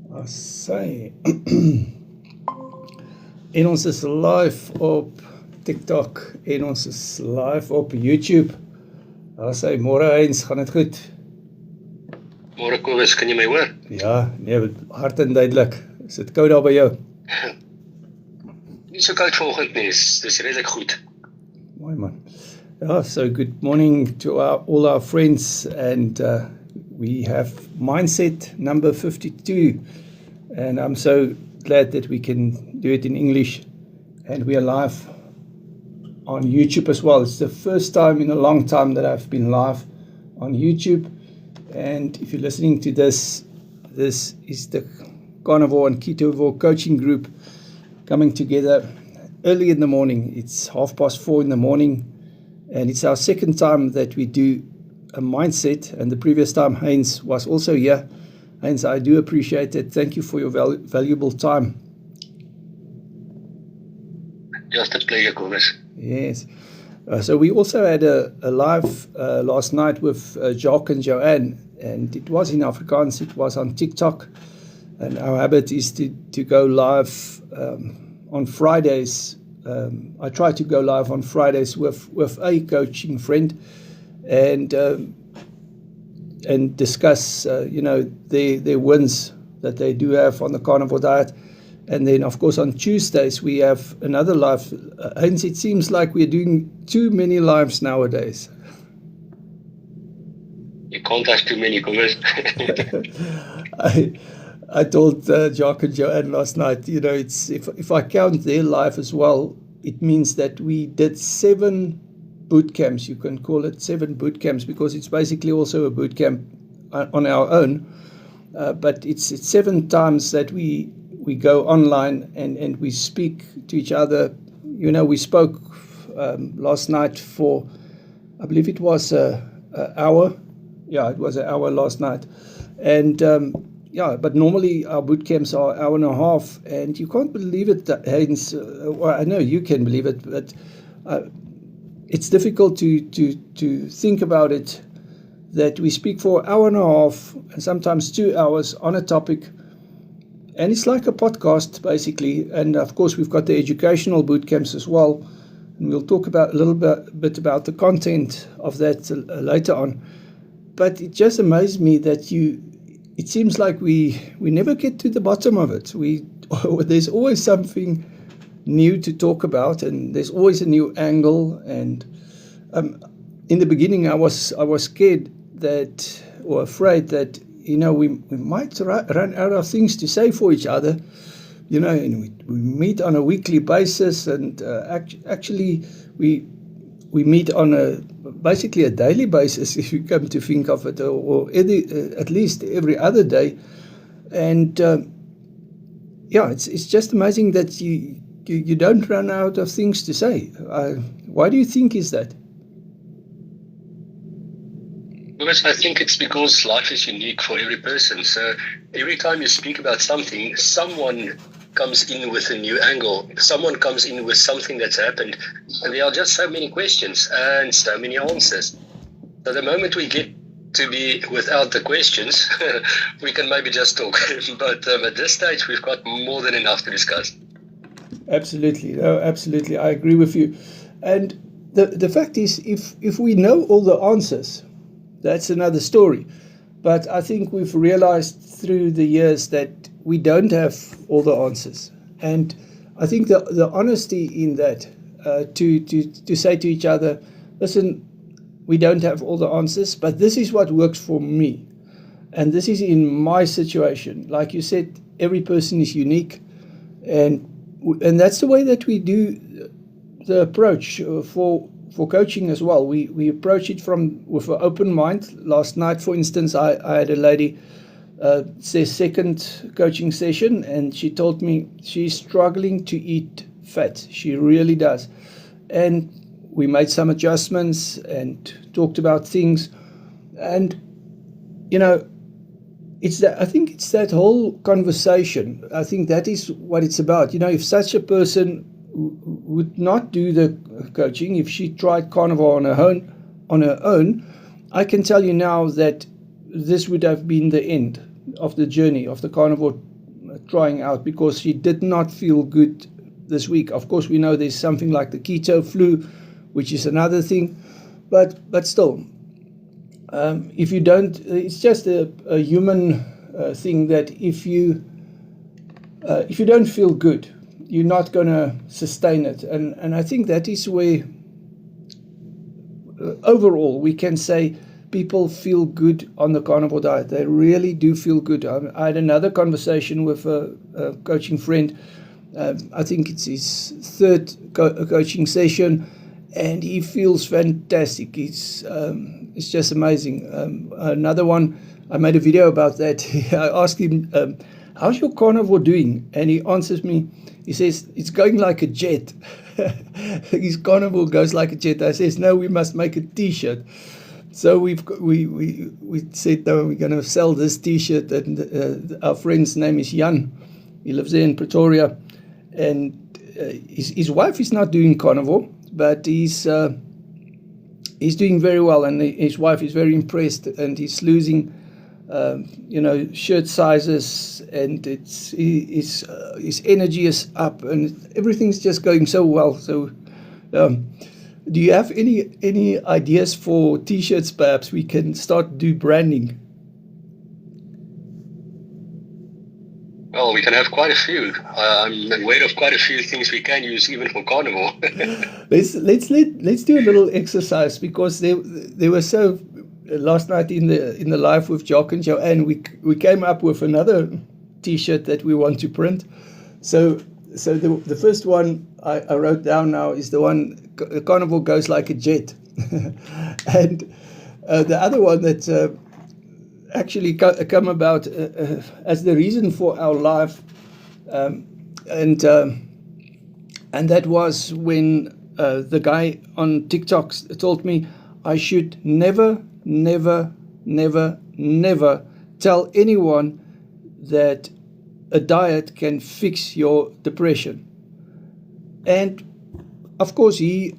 Sy en ons is live op TikTok en ons is live op YouTube. Sy môre eens, gaan dit goed? Môre Kobus, kan jy my hoor? Ja, nee, hard en duidelik. Is dit koud daar by jou? Nie so koud vanoggend nie, dis redelik goed. Mooi man. Yeah, so good morning to all our friends, and we have Mindset number 52, and I'm so glad that we can do it in English, and we are live on YouTube as well. It's the first time in a long time that I've been live on YouTube, and if you're listening to this is the Carnivore and Ketovore coaching group coming together early in the morning. It's 4:30 in the morning. And it's our second time that we do a mindset. And the previous time, Heinz was also here. Heinz, I do appreciate it. Thank you for your valuable time. Just a pleasure, Kobus. Yes. So we also had a live last night with Jacques and Joanne. And it was in Afrikaans. It was on TikTok. And our habit is to go live on Fridays. I try to go live on Fridays with a coaching friend and discuss their wins that they do have on the carnivore diet. And then of course on Tuesdays we have another live. Hence it seems like we're doing too many lives nowadays. You can't have too many, Kobus. I told Jacques and Joanne last night, it's if I count their life as well, it means that we did 7 boot camps. You can call it 7 boot camps because it's basically also a boot camp on our own. But it's 7 times that we go online and we speak to each other. We spoke last night for, I believe it was an hour. Yeah, it was an hour last night. And but normally our boot camps are an hour and a half, and you can't believe it, Haynes. Well, I know you can believe it, but it's difficult to think about it, that we speak for an hour and a half, and sometimes 2 hours on a topic, and it's like a podcast, basically. And of course, we've got the educational boot camps as well, and we'll talk about a little bit about the content of that later on. But it just amazed me that it seems like we never get to the bottom of it. There's always something new to talk about, and there's always a new angle. And in the beginning, I was scared that, or afraid that, we might run out of things to say for each other. And we meet on a weekly basis, and actually we meet on basically a daily basis, if you come to think of it, or at least every other day. And it's just amazing that you don't run out of things to say. Why do you think is that? Kobus, I think it's because life is unique for every person. So every time you speak about something, someone comes in with a new angle. Someone comes in with something that's happened, and there are just so many questions and so many answers. So the moment we get to be without the questions, we can maybe just talk. But at this stage, we've got more than enough to discuss. Absolutely. No, absolutely. I agree with you. And the fact is, if we know all the answers, that's another story. But I think we've realized through the years that we don't have all the answers. And I think the honesty in that, to say to each other, listen, we don't have all the answers, but this is what works for me. And this is in my situation. Like you said, every person is unique. And that's the way that we do the approach for coaching as well. We approach it with an open mind. Last night, for instance, I had a lady, it's their second coaching session, and she told me she's struggling to eat fat. She really does. And we made some adjustments and talked about things. And, I think it's that whole conversation. I think that is what it's about. If such a person would not do the coaching, if she tried carnivore on her own, I can tell you now that this would have been the end of the journey, of the carnivore trying out because she did not feel good this week. Of course, we know there's something like the keto flu, which is another thing, but still, if you don't, it's just a human thing that if you don't feel good, you're not going to sustain it, and I think that is where overall we can say people feel good on the carnivore diet. They really do feel good. I had another conversation with a coaching friend. I think it's his third coaching session, and he feels fantastic. It's just amazing. Another one, I made a video about that. I asked him, how's your carnivore doing? And he answers me, he says, it's going like a jet. His carnivore goes like a jet. I says, no, we must make a t-shirt. So we said, no, we're going to sell this t-shirt, and our friend's name is Jan. He lives there in Pretoria, and his wife is not doing carnivore, but he's doing very well, and his wife is very impressed, and he's losing shirt sizes, and his energy is up, and everything's just going so well. So do you have any ideas for t-shirts? Perhaps we can start do branding. Well, we can have quite a few. I'm aware of quite a few things we can use even for carnivore. let's do a little exercise, because they were so last night in the live with Jock and Joanne, we came up with another t-shirt that we want to print. So the first one I wrote down now is the one, carnivore goes like a jet. And the other one that actually come about as the reason for our life, and that was when the guy on TikTok told me I should never tell anyone that a diet can fix your depression. And of course he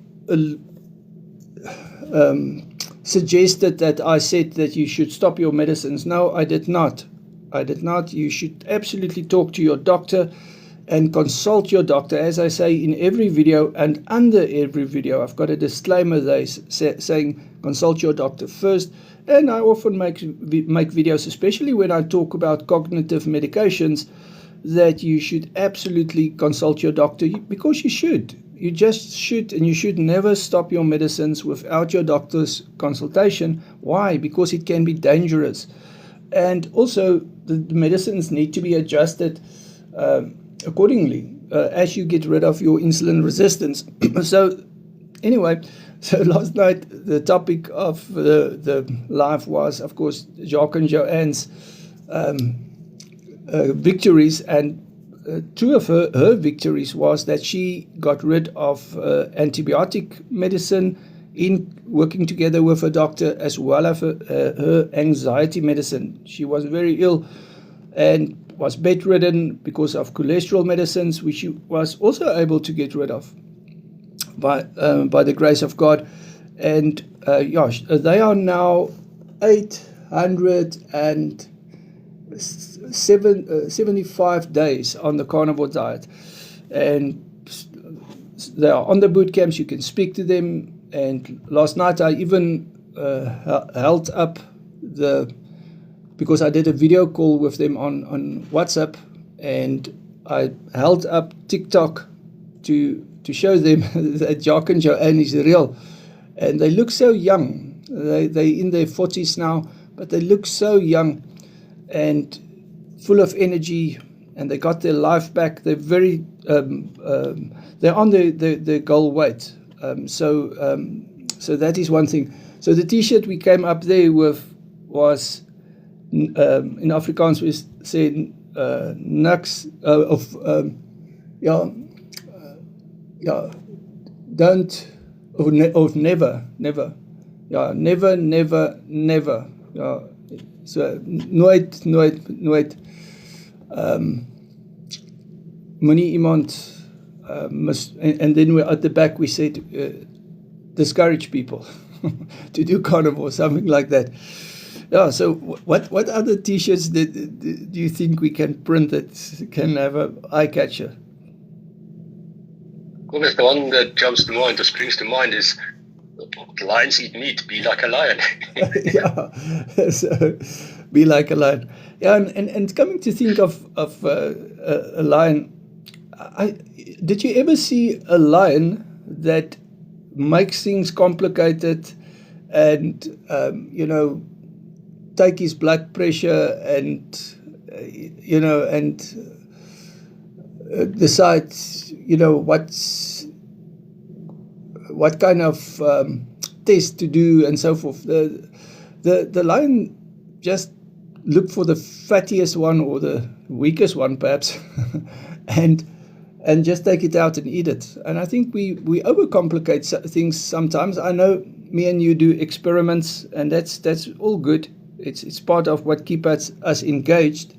suggested that I said that you should stop your medicines. No, I did not. You should absolutely talk to your doctor and consult your doctor. As I say in every video, and under every video, I've got a disclaimer there saying consult your doctor first. And I often make videos, especially when I talk about cognitive medications, that you should absolutely consult your doctor, because you should. You just should, and you should never stop your medicines without your doctor's consultation. Why? Because it can be dangerous. And also, the medicines need to be adjusted accordingly as you get rid of your insulin resistance. So, anyway, so last night the topic of the live was, of course, Jock and Joanne's victories, and two of her victories was that she got rid of antibiotic medicine in working together with her doctor, as well as her anxiety medicine. She was very ill and was bedridden because of cholesterol medicines, which she was also able to get rid of by the grace of God. And they are now 875 days on the carnivore diet, and they are on the boot camps. You can speak to them. And last night I even held up because I did a video call with them on WhatsApp, and I held up TikTok to show them that Jock and Joanne is real. And they look so young. They're in their 40s now, but they look so young and full of energy, and they got their life back. They're very they're on their goal weight. So that is one thing. So the t-shirt we came up there with was in Afrikaans we said niks don't of never. Ja, never. Ja, so nooit moenie iemand and then at the back we said discourage people to do carnivore, something like that. Yeah. So what other T-shirts do you think we can print that can have a eye catcher? Well, the one that jumps to mind or springs to mind is lions eat meat, be like a lion. Yeah. So be like a lion. Yeah, and coming to think of a lion, I did you ever see a lion that makes things complicated and take his blood pressure and decide what kind of test to do and so forth. The lion just look for the fattiest one or the weakest one, perhaps, and just take it out and eat it. And I think we overcomplicate things sometimes. I know me and you do experiments, and that's all good. It's part of what keeps us engaged.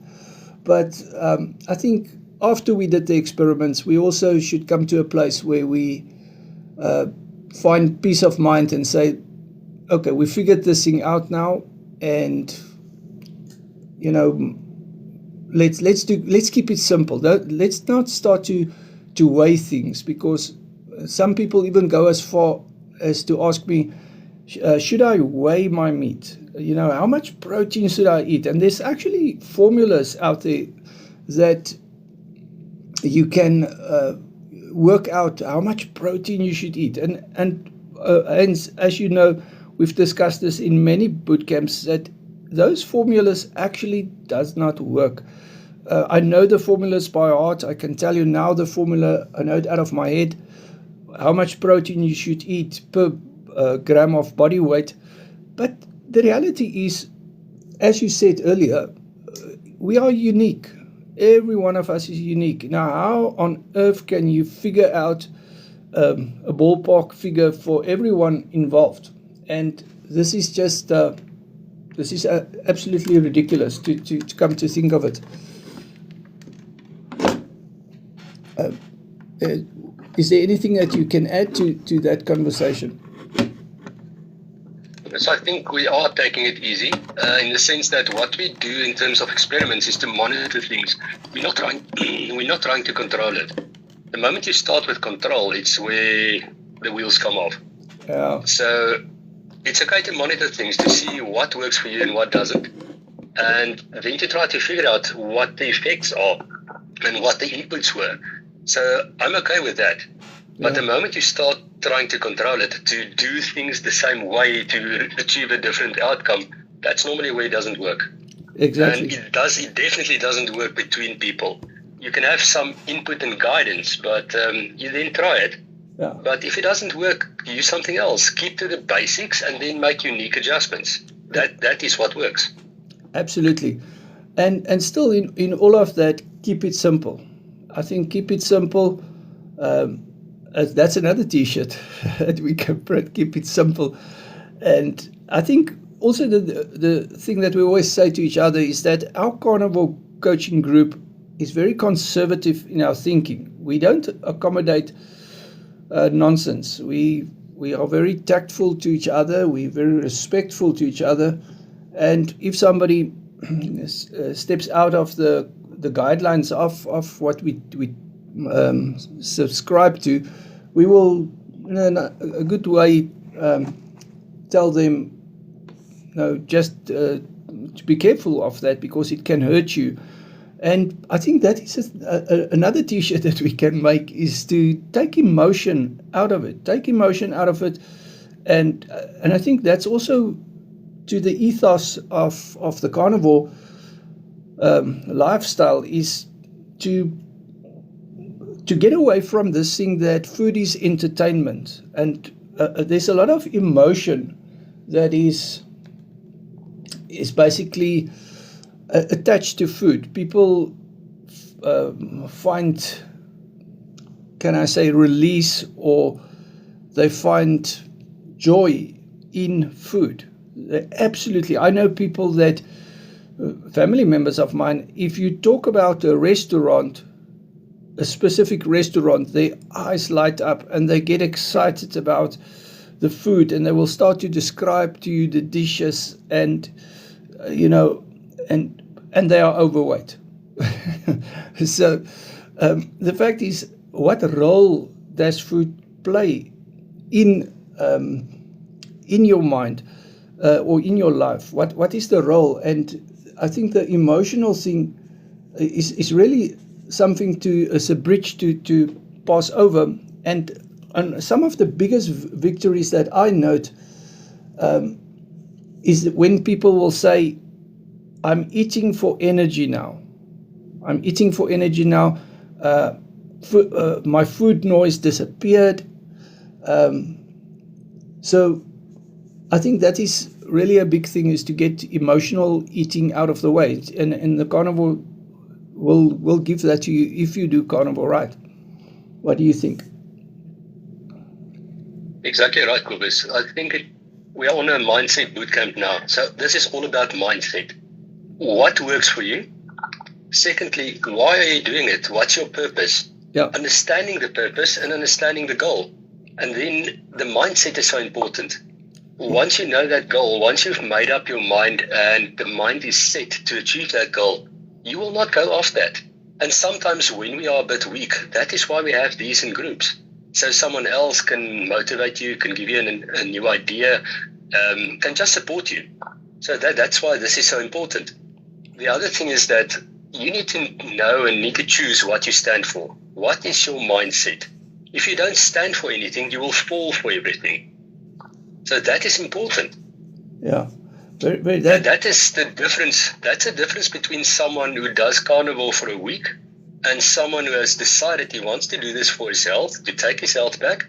But I think after we did the experiments, we also should come to a place where we find peace of mind and say, okay, we figured this thing out now, and let's keep it simple. Let's not start to weigh things, because some people even go as far as to ask me, should I weigh my meat? How much protein should I eat? And there's actually formulas out there that you can work out how much protein you should eat. And as you know, we've discussed this in many boot camps, that those formulas actually does not work. I know the formulas by heart. I can tell you now the formula, I know it out of my head, how much protein you should eat per gram of body weight. But the reality is, as you said earlier, we are unique. Every one of us is unique. Now, how on earth can you figure out a ballpark figure for everyone involved? And this is just absolutely ridiculous to come to think of it. Is there anything that you can add to that conversation? So I think we are taking it easy in the sense that what we do in terms of experiments is to monitor things. We're not trying to control it. The moment you start with control, it's where the wheels come off. Yeah. So it's okay to monitor things to see what works for you and what doesn't, and then to try to figure out what the effects are and what the inputs were. So I'm okay with that. Yeah. But the moment you start trying to control it, to do things the same way to achieve a different outcome, that's normally where it doesn't work. Exactly. And it definitely doesn't work between people. You can have some input and guidance, but you then try it. Yeah. But if it doesn't work, use something else. Keep to the basics and then make unique adjustments. That is what works. Absolutely. And still in all of that, keep it simple. I think keep it simple. That's another T-shirt that we can print, keep it simple. And I think also the thing that we always say to each other is that our carnivore coaching group is very conservative in our thinking. We don't accommodate nonsense. We are very tactful to each other. We're very respectful to each other. And if somebody steps out of the guidelines of what we subscribe to, we will, in a good way, tell them, just to be careful of that, because it can hurt you. And I think that is another T-shirt that we can make, is to take emotion out of it. Take emotion out of it, and I think that's also to the ethos of the carnivore lifestyle, is to get away from this thing that food is entertainment, and there's a lot of emotion that is basically attached to food. People find, can I say, release, or they find joy in food. Absolutely. I know people that, family members of mine, if you talk about a restaurant, a specific restaurant, their eyes light up and they get excited about the food, and they will start to describe to you the dishes, and and they are overweight. So the fact is, what role does food play in your mind or in your life? What is the role? And I think the emotional thing is really something as a bridge to pass over. And some of the biggest victories that I note is when people will say, I'm eating for energy now. I'm eating for energy now. My food noise disappeared. So I think that is really a big thing, is to get emotional eating out of the way. And the carnivore will give that to you if you do carnivore right. What do you think? Exactly right, Cobus. I think we are on a mindset bootcamp now. So this is all about mindset. What works for you? Secondly, why are you doing it? What's your purpose? Yeah. Understanding the purpose and understanding the goal. And then the mindset is so important. Once you know that goal, once you've made up your mind and the mind is set to achieve that goal, you will not go off that. And sometimes when we are a bit weak, that is why we have these in groups. So someone else can motivate you, can give you a new idea, can just support you. So that's why this is so important. The other thing is that you need to know and need to choose what you stand for. What is your mindset? If you don't stand for anything, you will fall for everything. So that is important. Yeah. That is the difference. That's the difference between someone who does carnivore for a week and someone who has decided he wants to do this for his health, to take his health back,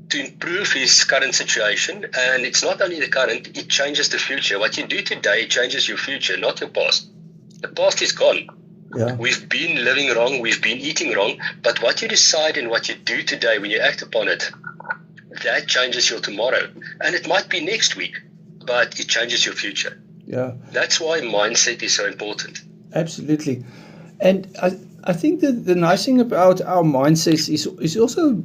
to improve his current situation. And it's not only the current, it changes the future. What you do today changes your future, not your past. The past is gone. Yeah. We've been living wrong, we've been eating wrong, but what you decide and what you do today when you act upon it, that changes your tomorrow. And it might be next week, but it changes your future. Yeah. That's why mindset is so important. Absolutely. And I think that the nice thing about our mindsets is also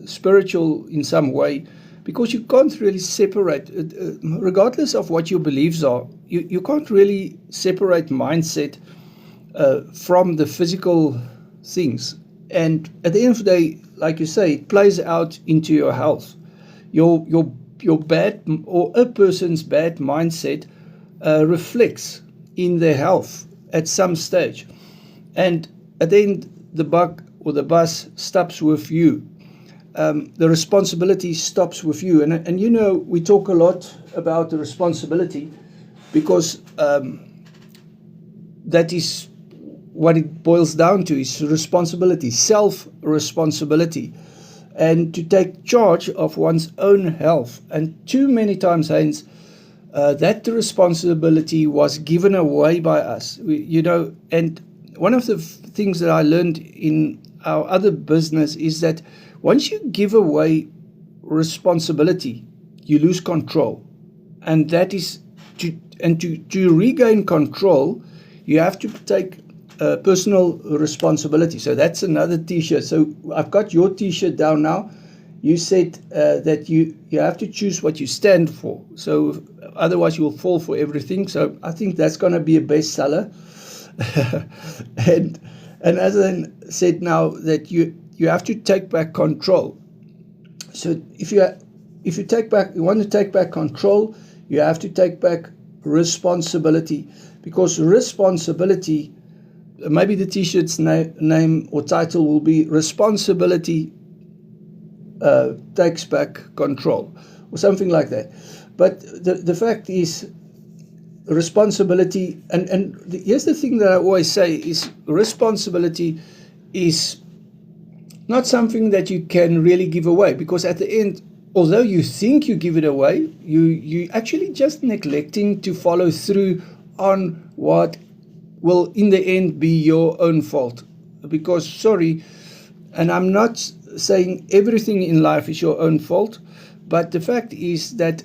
spiritual in some way, because you can't really separate, regardless of what your beliefs are, you can't really separate mindset from the physical things. And at the end of the day, like you say, it plays out into your health. Your bad, or a person's bad mindset reflects in their health at some stage. And at the end, the buck or the bus stops with you. The responsibility stops with you. And we talk a lot about the responsibility, because that is what it boils down to, is responsibility, self-responsibility, and to take charge of one's own health. And too many times, Heinz, that responsibility was given away by us. And one of the things that I learned in our other business is that once you give away responsibility, you lose control. And that is to regain control, you have to take personal responsibility. So that's another T-shirt. So I've got your T-shirt down now. You said that you have to choose what you stand for. So otherwise you will fall for everything. So I think that's going to be a bestseller. and as I said now, that you have to take back control. So if you want to take back control, you have to take back responsibility, because responsibility, maybe the T-shirt's name or title will be Responsibility Takes Back Control, or something like that. But the fact is, responsibility, and here's the thing that I always say, is responsibility is not something that you can really give away, because at the end, although you think you give it away, you actually just neglecting to follow through on what will in the end be your own fault. Because, sorry, and I'm not saying everything in life is your own fault, but the fact is that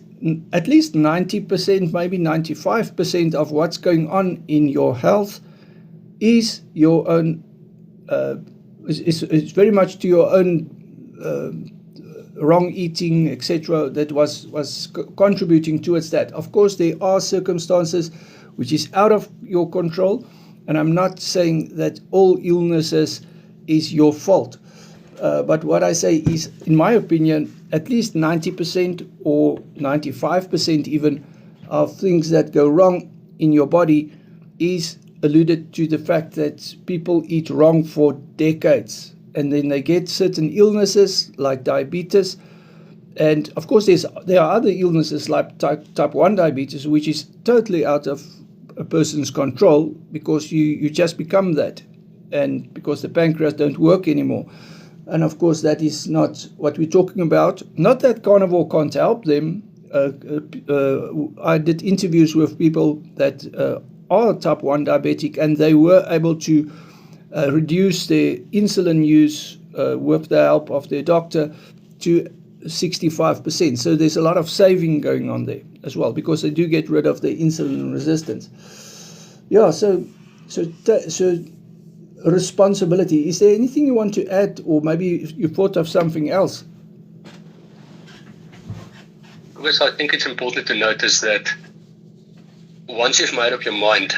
at least 90%, maybe 95% of what's going on in your health is your own, is very much to your own wrong eating, etc., that was contributing towards that. Of course, there are circumstances which is out of your control, and I'm not saying that all illnesses is your fault. But what I say is, in my opinion, at least 90% or 95% even of things that go wrong in your body is alluded to the fact that people eat wrong for decades, and then they get certain illnesses like diabetes. And of course, there are other illnesses like type 1 diabetes, which is totally out of a person's control, because you just become that, and because the pancreas don't work anymore. And of course, that is not what we're talking about. Not that carnivore can't help them. I did interviews with people that are type 1 diabetic, and they were able to reduce their insulin use with the help of their doctor to 65%. So there's a lot of saving going on there as well, because they do get rid of the insulin resistance. Yeah, so responsibility. Is there anything you want to add, or maybe you thought of something else? Because I think it's important to notice that once you've made up your mind,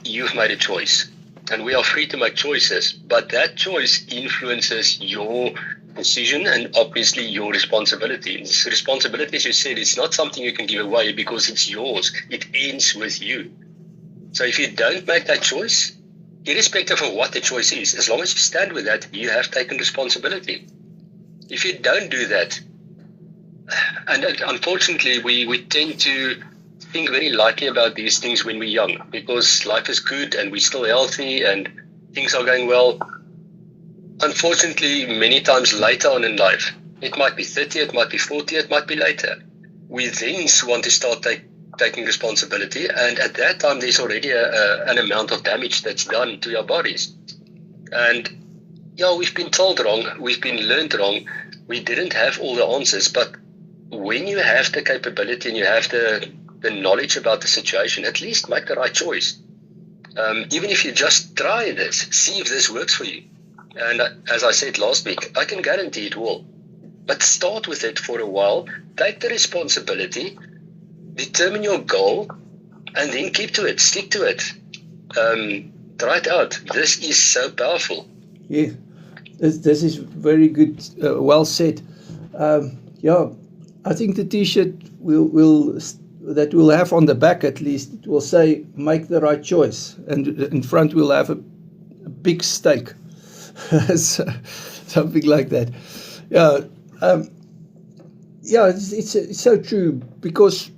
you've made a choice. And we are free to make choices, but that choice influences your decision and obviously your responsibility. This responsibility, as you said, it's not something you can give away because it's yours. It ends with you. So if you don't make that choice, irrespective of what the choice is, as long as you stand with that, you have taken responsibility. If you don't do that, and unfortunately, we tend to think very lightly about these things when we're young, because life is good and we're still healthy and things are going well. Unfortunately, many times later on in life, it might be 30, it might be 40, it might be later, we then want to start taking responsibility, and at that time there's already an amount of damage that's done to our bodies. And yeah, we've been told wrong, we've been learned wrong, we didn't have all the answers. But when you have the capability and you have the knowledge about the situation, at least make the right choice. Even if you just try this, see if this works for you. And as I said last week, I can guarantee it will. But start with it for a while, take the responsibility, determine your goal, and then keep to it, stick to it. Try it out. This is so powerful. Yeah, this is very good, well said. Yeah, I think the T-shirt that we'll have on the back, at least, it will say, make the right choice. And in front we'll have a big stake. Something like that. Yeah, it's so true, because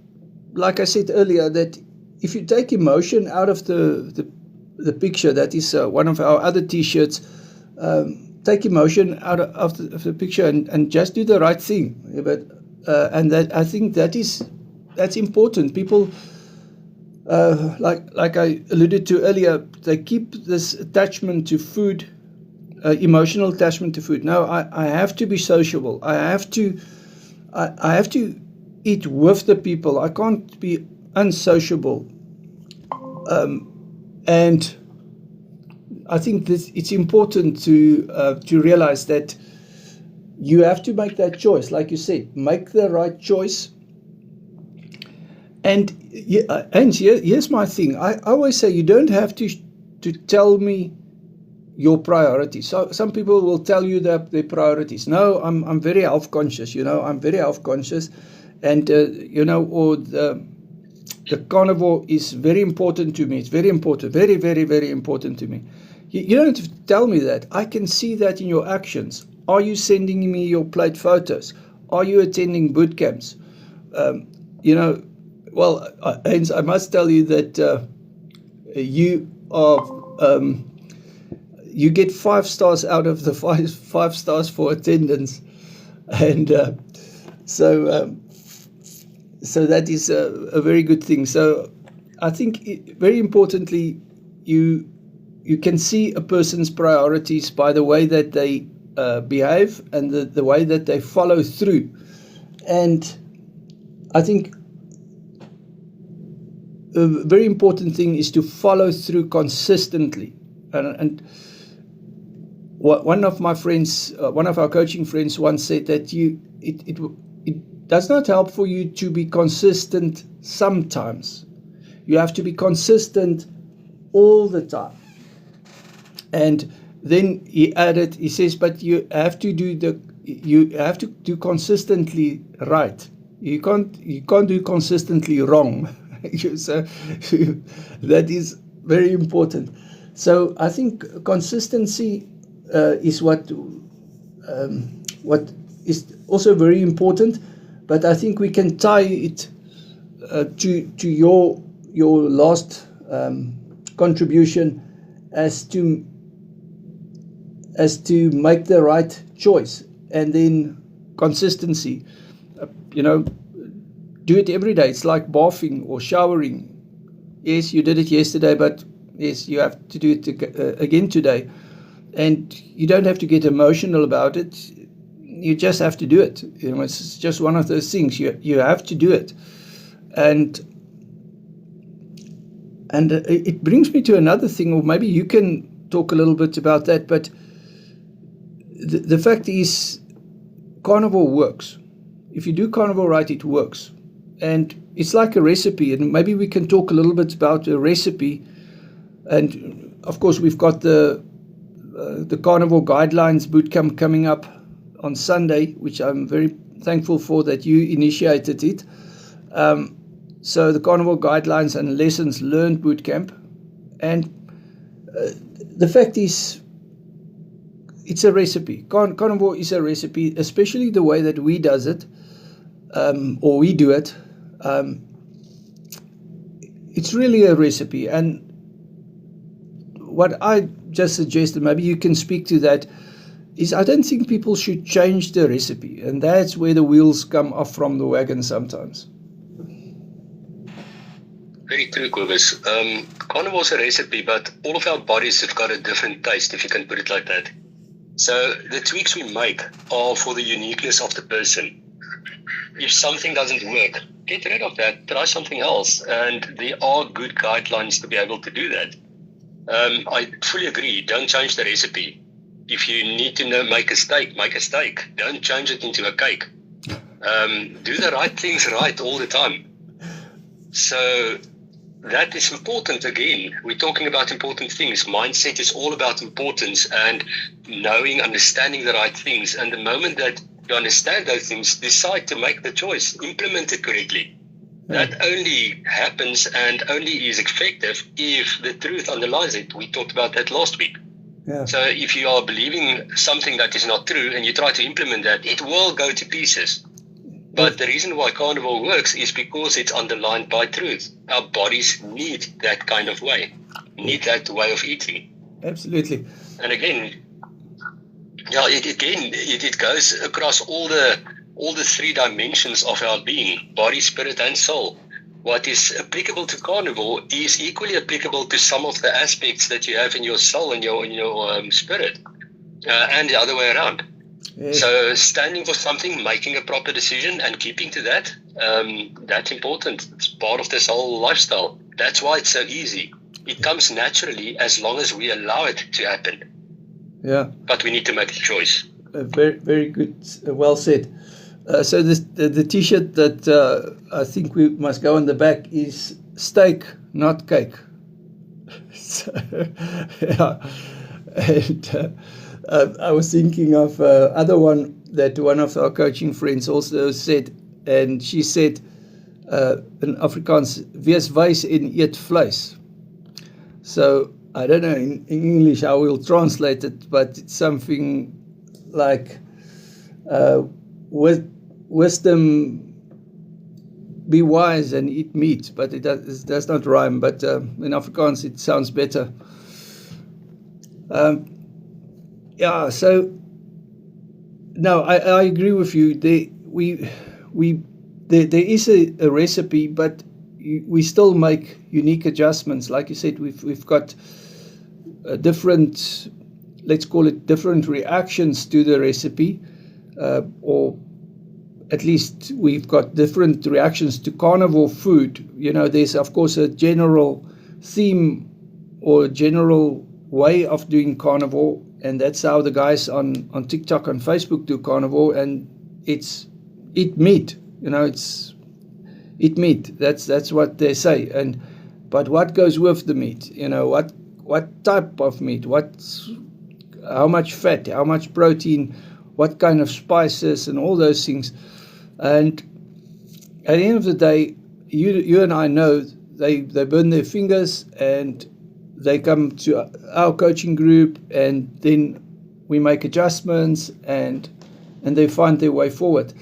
like I said earlier, that if you take emotion out of the picture, that is one of our other T-shirts, take emotion out of the picture and just do the right thing. But and that, I think that's important. People, like I alluded to earlier, they keep this attachment to food, emotional attachment to food. No, I have to be sociable. I have to eat with the people. I can't be unsociable. And I think it's important to realize that you have to make that choice. Like you said, make the right choice. And here's my thing. I always say, you don't have to tell me your priorities. So some people will tell you their priorities. No, I'm very health conscious. I'm very health conscious, and or the carnivore is very important to me. It's very important, very, very, very important to me. You don't have to tell me that. I can see that in your actions. Are you sending me your plate photos? Are you attending boot camps? Well, Heinz, I must tell you that you are. You get 5 stars out of the 5 stars for attendance, and so that is a very good thing. So I think very importantly, you can see a person's priorities by the way that they behave and the way that they follow through. And I think a very important thing is to follow through consistently. And one of my friends, one of our coaching friends once said that it does not help for you to be consistent sometimes. You have to be consistent all the time. And then he added, he says, but you have to do consistently right. You can't do consistently wrong. So that is very important. So I think consistency is what is also very important. But I think we can tie it to your last contribution as to make the right choice, and then consistency. Do it every day. It's like bathing or showering. Yes, you did it yesterday, but yes, you have to do it again today. And you don't have to get emotional about it. You just have to do it. It's just one of those things. You have to do it. And it brings me to another thing, or maybe you can talk a little bit about that. But the fact is, carnivore works. If you do carnivore right, it works. And it's like a recipe. And maybe we can talk a little bit about a recipe. And of course, we've got the Carnivore Guidelines Bootcamp coming up on Sunday, which I'm very thankful for that you initiated it. So the Carnivore Guidelines and Lessons Learned Bootcamp. And the fact is, it's a recipe. Carnivore is a recipe, especially the way that we does it, or we do it. It's really a recipe. And what I just suggested, maybe you can speak to that, is I don't think people should change the recipe. And that's where the wheels come off from the wagon sometimes. Very true, Cobus. Carnivore's a recipe, but all of our bodies have got a different taste, if you can put it like that. So the tweaks we make are for the uniqueness of the person. If something doesn't work, get rid of that, try something else. And there are good guidelines to be able to do that. I fully agree. Don't change the recipe. If you need to make a steak, make a steak. Don't change it into a cake. Do the right things right all the time. So that is important. Again, we're talking about important things. Mindset is all about importance and knowing, understanding the right things. And the moment that you understand those things, decide to make the choice, implement it correctly. That only happens and only is effective if the truth underlies it. We talked about that last week. Yeah. So if you are believing something that is not true and you try to implement that, it will go to pieces. But the reason why carnivore works is because it's underlined by truth. Our bodies need that kind of way, need that way of eating. Absolutely. And again, it goes across all the three dimensions of our being, body, spirit, and soul. What is applicable to carnivore is equally applicable to some of the aspects that you have in your soul and your spirit, and the other way around. Yes. So standing for something, making a proper decision and keeping to that, that's important. It's part of this whole lifestyle. That's why it's so easy. It comes naturally as long as we allow it to happen. Yeah. But we need to make the choice. Very, very good. Well said. So the T-shirt that I think we must go on the back is steak, not cake. So, yeah. And I was thinking of other one that one of our coaching friends also said, and she said in Afrikaans, wees wys en eet vleis. So I don't know in English how we'll translate it, but it's something like wisdom, be wise and eat meat, but it does not rhyme. But in Afrikaans it sounds better. Yeah, so no, I agree with you. There is a recipe, but we still make unique adjustments. Like you said, we've got different, let's call it different reactions to the recipe, or at least we've got different reactions to carnivore food. There's of course a general theme or a general way of doing carnivore, and that's how the guys on TikTok and Facebook do carnivore, and it's eat meat. It's eat meat. That's what they say. But what goes with the meat? What type of meat? How much fat? How much protein? What kind of spices and all those things? And at the end of the day, you and I know they burn their fingers and they come to our coaching group, and then we make adjustments and they find their way forward.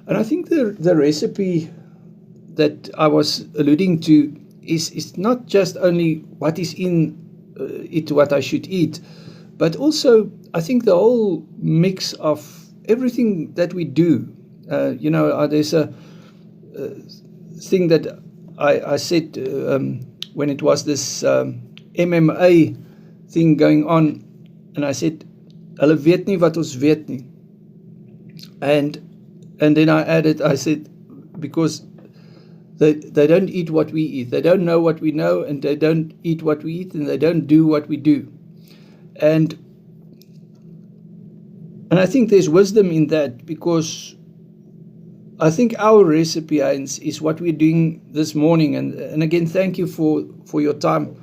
And I think the recipe that I was alluding to is not just only what is in it, what I should eat, but also I think the whole mix of everything that we do. There's a thing that I said when it was this MMA thing going on, and I said, "Hulle weet nie wat ons weet nie." And then I said, because they don't eat what we eat. They don't know what we know, and they don't eat what we eat, and they don't do what we do. And I think there's wisdom in that, because I think our recipe, Heinz, is what we're doing this morning. And again, thank you for your time.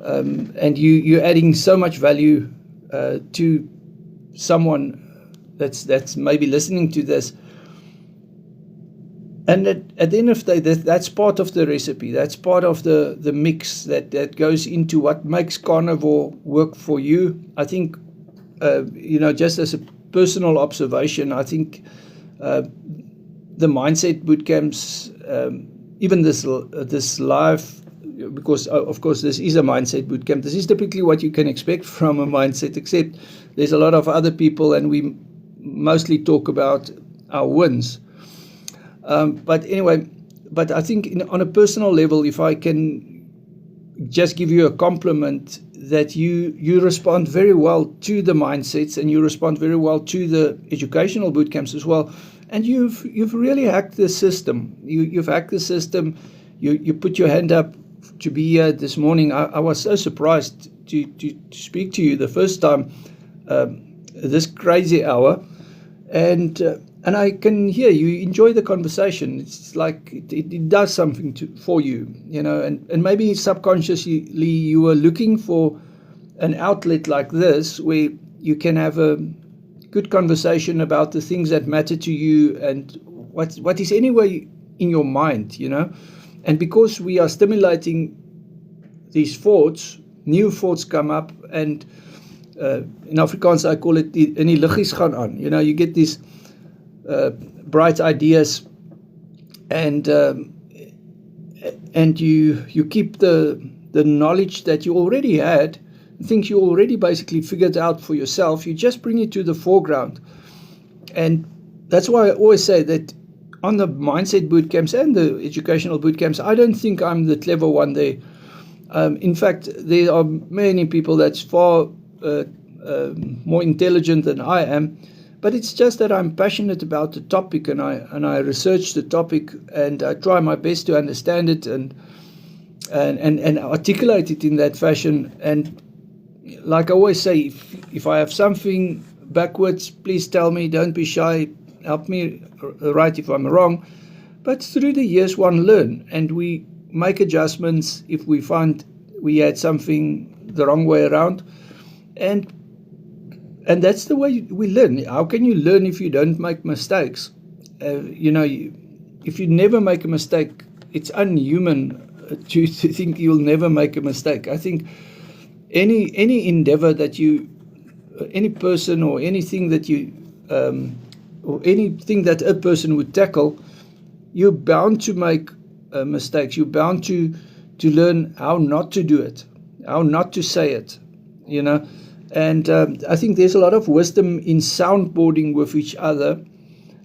And you're adding so much value to someone that's maybe listening to this. And at the end of the day, that's part of the recipe. That's part of the mix that goes into what makes carnivore work for you. I think, just as a personal observation, I think the mindset bootcamps, even this live, because of course this is a mindset bootcamp. This is typically what you can expect from a mindset, except there's a lot of other people, and we mostly talk about our wins. But anyway, I think on a personal level, if I can just give you a compliment, that you respond very well to the mindsets, and you respond very well to the educational bootcamps as well. And you've really hacked the system. You've hacked the system. You put your hand up to be here this morning. I was so surprised to speak to you the first time this crazy hour, and I can hear you enjoy the conversation. It's like it does something for you, and maybe subconsciously you were looking for an outlet like this where you can have a good conversation about the things that matter to you and what is anyway in your mind, And because we are stimulating these thoughts, new thoughts come up, and in Afrikaans I call it in die liggies gaan aan. You get these bright ideas, and you keep the knowledge that you already had, things you already basically figured out for yourself. You just bring it to the foreground, and that's why I always say that on the mindset bootcamps and the educational bootcamps, I don't think I'm the clever one there. In fact, there are many people that's far more intelligent than I am. But it's just that I'm passionate about the topic, and I research the topic, and I try my best to understand it and articulate it in that fashion. And like I always say, if I have something backwards, please tell me. Don't be shy. Help me right if I'm wrong. But through the years, one learn, and we make adjustments if we find we had something the wrong way around, and that's the way we learn. How can you learn if you don't make mistakes? If you never make a mistake, it's unhuman to think you'll never make a mistake. I think any endeavor that any person or anything that or anything that a person would tackle, you're bound to make mistakes. You're bound to learn how not to do it, how not to say it, And I think there's a lot of wisdom in soundboarding with each other.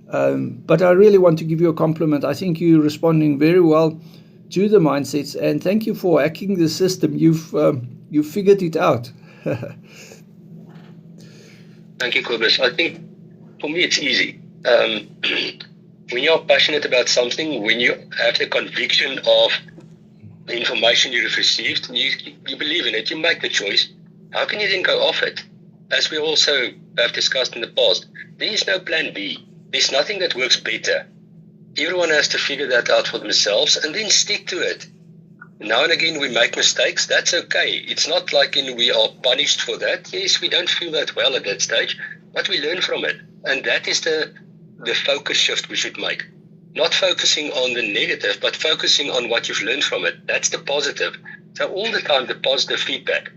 But I really want to give you a compliment. I think you're responding very well to the mindsets, and thank you for hacking the system. You've figured it out. Thank you, Cobus. I think for me it's easy. When you're passionate about something, when you have the conviction of the information you've received, you believe in it, you make the choice. How can you then go off it? as we also have discussed in the past, there is no plan B. There's nothing that works better. Everyone has to figure that out for themselves and then stick to it. Now and again we make mistakes. That's okay. It's not like we are punished for that. Yes, we don't feel that well at that stage, but we learn from it. And that is the focus shift we should make. Not focusing on the negative, but focusing on what you've learned from it. That's the positive. So all the time, the positive feedback.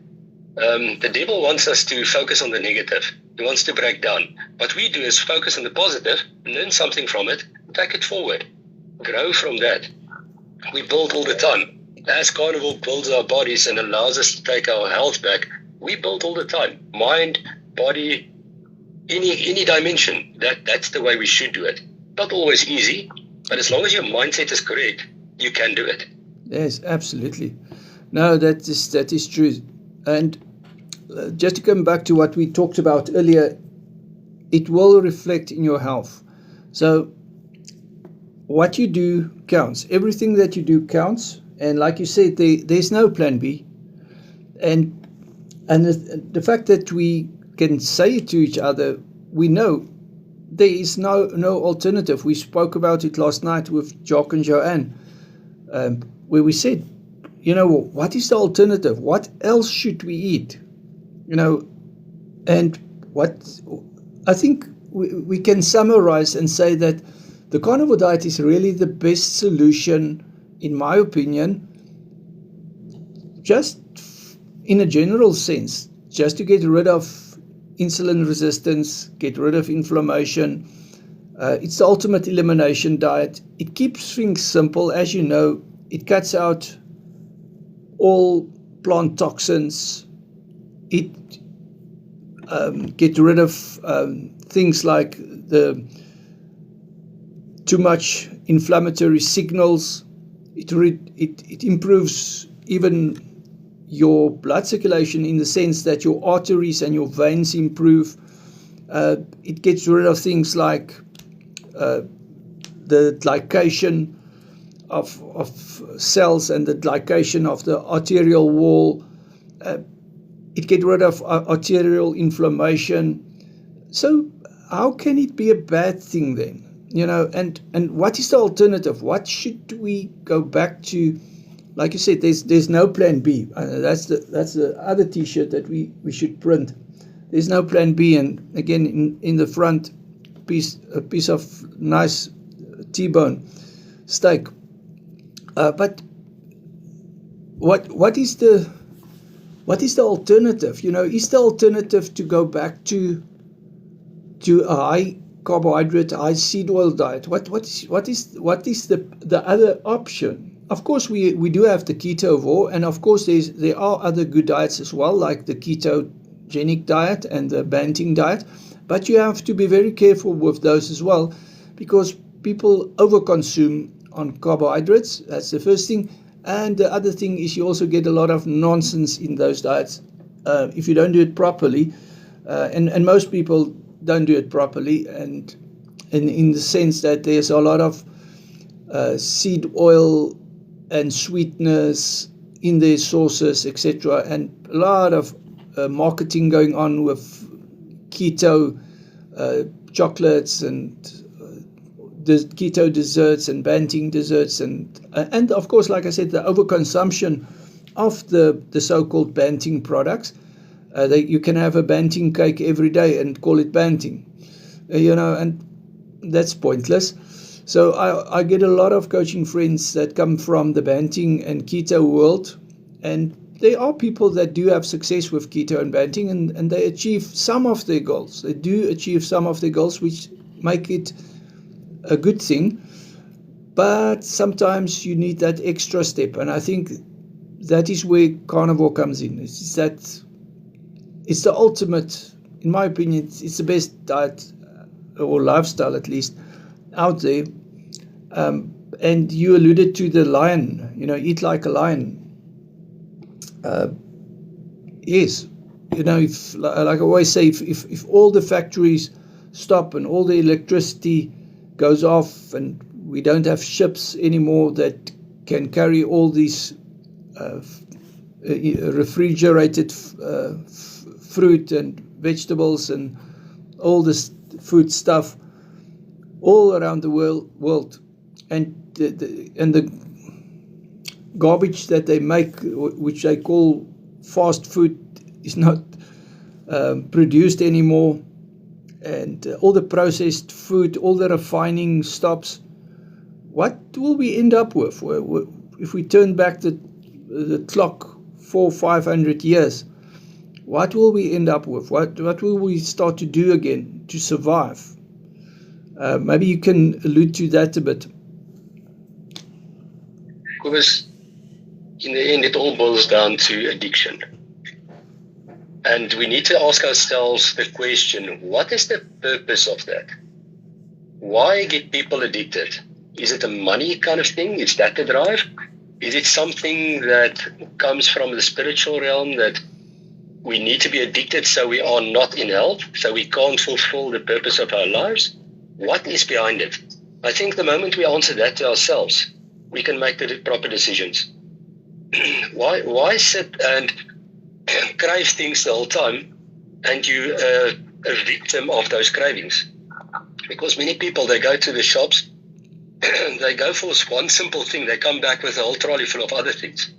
The devil wants us to focus on the negative. He wants to break down. What we do is focus on the positive, learn something from it, take it forward, grow from that. We build all the time. As Carnival builds our bodies and allows us to take our health back, we build all the time. Mind, body, any dimension. That's the way we should do it. Not always easy, but as long as your mindset is correct, you can do it. Yes, absolutely. No, that is true. And just to come back to what we talked about earlier, it will reflect in your health. So what you do counts. Everything that you do counts. And like you said, there's no plan B. And the fact that we can say it to each other, we know there is no alternative. We spoke about it last night with Jock and Joanne, where we said, what is the alternative? What else should we eat? And what I think we can summarize and say that the carnivore diet is really the best solution, in my opinion, just in a general sense, just to get rid of insulin resistance, get rid of inflammation. It's the ultimate elimination diet. It keeps things simple. As you know, it cuts out all plant toxins. It gets rid of things like the too much inflammatory signals. It improves even your blood circulation in the sense that your arteries and your veins improve. It gets rid of things like the glycation of cells and the glycation of the arterial wall. It gets rid of arterial inflammation. So how can it be a bad thing then? And what is the alternative? What should we go back to? Like you said, there's no plan B. That's the other T-shirt that we should print. There's no plan B. And again, in the front, a piece of nice T-bone steak. But what is the alternative? Is the alternative to go back to a high carbohydrate, high seed oil diet? What is the other option? Of course, we do have the ketovore, and of course there are other good diets as well, like the ketogenic diet and the Banting diet. But you have to be very careful with those as well, because people overconsume on carbohydrates. That's the first thing. And the other thing is you also get a lot of nonsense in those diets if you don't do it properly. And most people don't do it properly, and in the sense that there's a lot of seed oil and sweeteners in their sauces, etc., and a lot of marketing going on with keto chocolates and the keto desserts and Banting desserts, and of course, like I said, the overconsumption of the so-called Banting products. You can have a Banting cake every day and call it Banting, and that's pointless. So I get a lot of coaching friends that come from the Banting and keto world, and there are people that do have success with keto and Banting, and they achieve some of their goals. They do achieve some of their goals, which make it a good thing. But sometimes you need that extra step, and I think that is where carnivore comes in. It's the ultimate, in my opinion, it's the best diet or lifestyle, at least, out there. And you alluded to the lion, eat like a lion. Yes, if, like I always say, if all the factories stop and all the electricity goes off and we don't have ships anymore that can carry all these refrigerated fruit and vegetables and all this food stuff all around the world. And the garbage that they make, which they call fast food, is not produced anymore. And all the processed food, all the refining stops. What will we end up with if we turn back the clock 400-500 years? What will we end up with? What will we start to do again to survive? Maybe you can allude to that a bit. Because in the end, it all boils down to addiction. And we need to ask ourselves the question, what is the purpose of that? Why get people addicted? Is it a money kind of thing? Is that the drive? Is it something that comes from the spiritual realm, that we need to be addicted so we are not in health, so we can't fulfill the purpose of our lives? What is behind it? I think the moment we answer that to ourselves, we can make the proper decisions. Why sit and crave things the whole time and you are a victim of those cravings? Because many people, they go to the shops, they go for one simple thing, they come back with a whole trolley full of other things.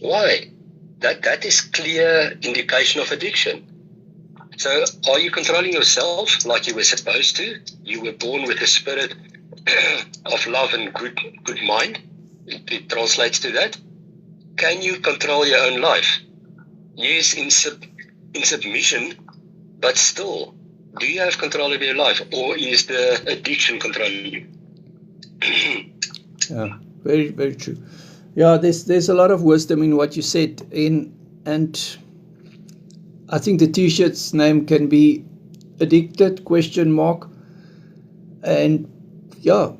Why? That is clear indication of addiction. So are you controlling yourself like you were supposed to? You were born with a spirit of love and good mind. It translates to that. Can you control your own life? Yes, in submission, but still, do you have control of your life, or is the addiction controlling you? Yeah, very, very true. Yeah, there's a lot of wisdom in what you said, and I think the T-shirt's name can be Addicted ? And yeah,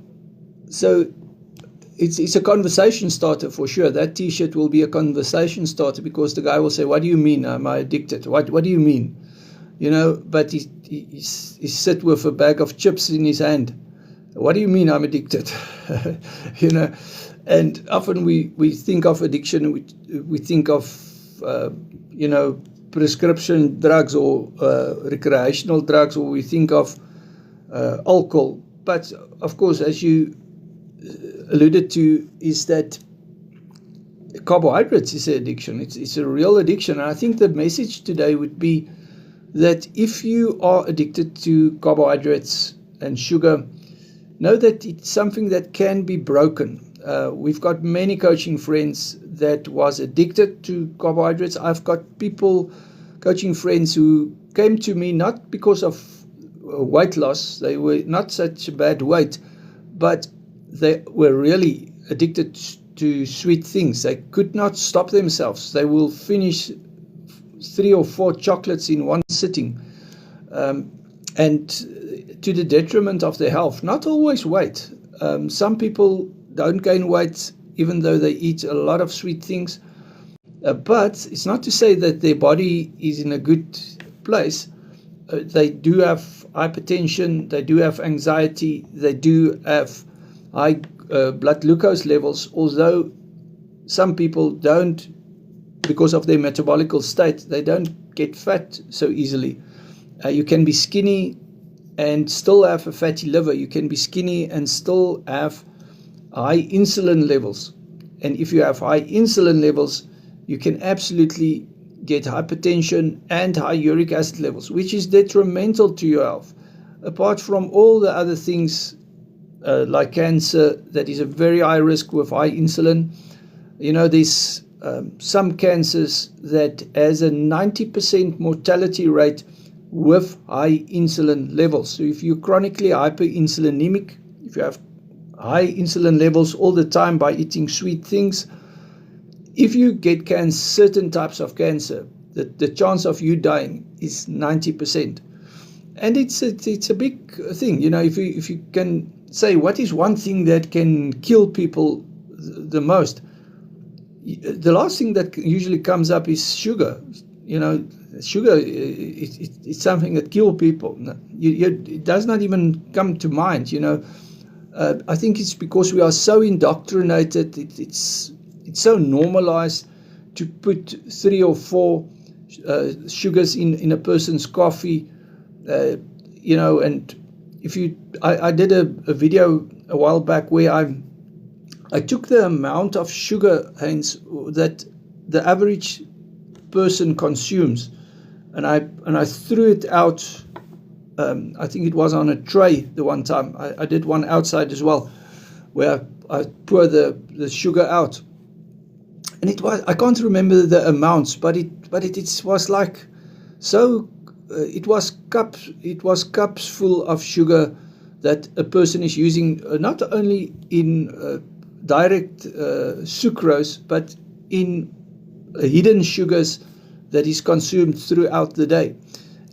so it's a conversation starter for sure. That T-shirt will be a conversation starter, because the guy will say, "What do you mean? Am I addicted? What do you mean?" But he sit with a bag of chips in his hand. What do you mean I'm addicted? And often we think of addiction, we think of prescription drugs or recreational drugs, or we think of alcohol. But of course, as you alluded to, is that carbohydrates is an addiction. It's a real addiction. And I think the message today would be that if you are addicted to carbohydrates and sugar, know that it's something that can be broken. We've got many coaching friends that was addicted to carbohydrates. I've got coaching friends who came to me not because of weight loss. They were not such a bad weight, but they were really addicted to sweet things. They could not stop themselves. They will finish 3 or 4 chocolates in one sitting, and to the detriment of their health. Not always weight. Some people don't gain weight even though they eat a lot of sweet things, but it's not to say that their body is in a good place. They do have hypertension, they do have anxiety, they do have high blood glucose levels, although some people don't, because of their metabolical state, they don't get fat so easily. You can be skinny and still have a fatty liver. You can be skinny and still have high insulin levels. And if you have high insulin levels, you can absolutely get hypertension and high uric acid levels, which is detrimental to your health. Apart from all the other things like cancer, that is a very high risk with high insulin. There's some cancers that has a 90% mortality rate with high insulin levels. So if you're chronically hyperinsulinemic, if you have high insulin levels all the time by eating sweet things, if you get certain types of cancer, the chance of you dying is 90%. And it's a big thing. If you can say, what is one thing that can kill people the most? The last thing that usually comes up is sugar. Sugar, it's something that kills people. It does not even come to mind. I think it's because we are so indoctrinated. It's so normalized to put 3 or 4 sugars in a person's coffee, and I did a video a while back where I took the amount of sugar, Heinz, that the average person consumes, and I threw it out. I think it was on a tray the one time. I did one outside as well, where I pour the sugar out, and I can't remember the amounts, but it was like so. It was cups full of sugar that a person is using, not only in direct sucrose, but in hidden sugars that is consumed throughout the day.